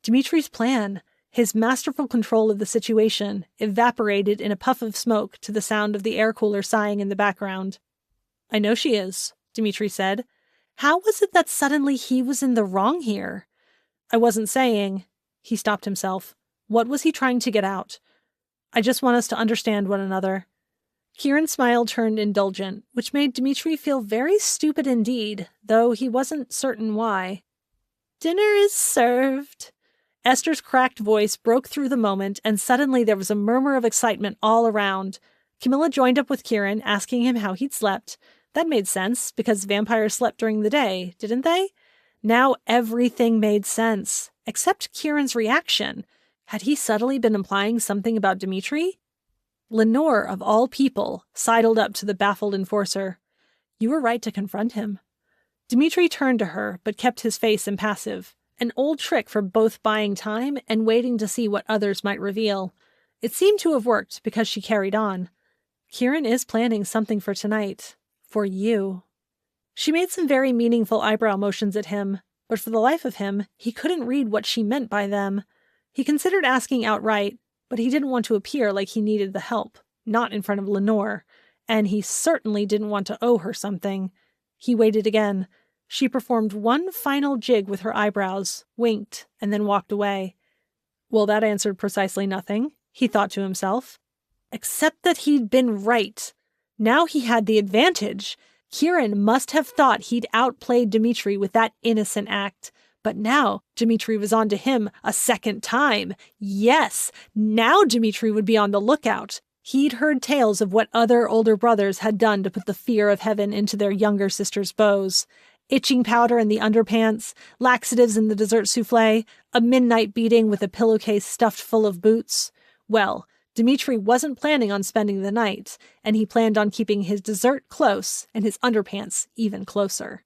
Dmitri's plan, his masterful control of the situation, evaporated in a puff of smoke to the sound of the air cooler sighing in the background. "I know she is," Dmitri said. How was it that suddenly he was in the wrong here? "I wasn't saying—" He stopped himself. What was he trying to get out? "I just want us to understand one another." Kieran's smile turned indulgent, which made Dmitri feel very stupid indeed, though he wasn't certain why. "Dinner is served." Esther's cracked voice broke through the moment, and suddenly there was a murmur of excitement all around. Camilla joined up with Kieran, asking him how he'd slept. That made sense, because vampires slept during the day, didn't they? Now everything made sense, except Kieran's reaction. Had he subtly been implying something about Dmitri? Lenore, of all people, sidled up to the baffled enforcer. "You were right to confront him." Dmitri turned to her, but kept his face impassive. An old trick for both buying time and waiting to see what others might reveal. It seemed to have worked because she carried on. "Kieran is planning something for tonight. For you." She made some very meaningful eyebrow motions at him, but for the life of him, he couldn't read what she meant by them. He considered asking outright, but he didn't want to appear like he needed the help, not in front of Lenore, and he certainly didn't want to owe her something. He waited again. She performed one final jig with her eyebrows, winked, and then walked away. Well, that answered precisely nothing, he thought to himself. Except that he'd been right. Now he had the advantage. Kieran must have thought he'd outplayed Dmitri with that innocent act. But now Dmitri was on to him a second time. Yes, now Dmitri would be on the lookout. He'd heard tales of what other older brothers had done to put the fear of heaven into their younger sisters' bows. Itching powder in the underpants, laxatives in the dessert souffle, a midnight beating with a pillowcase stuffed full of boots. Well, Dmitri wasn't planning on spending the night, and he planned on keeping his dessert close and his underpants even closer.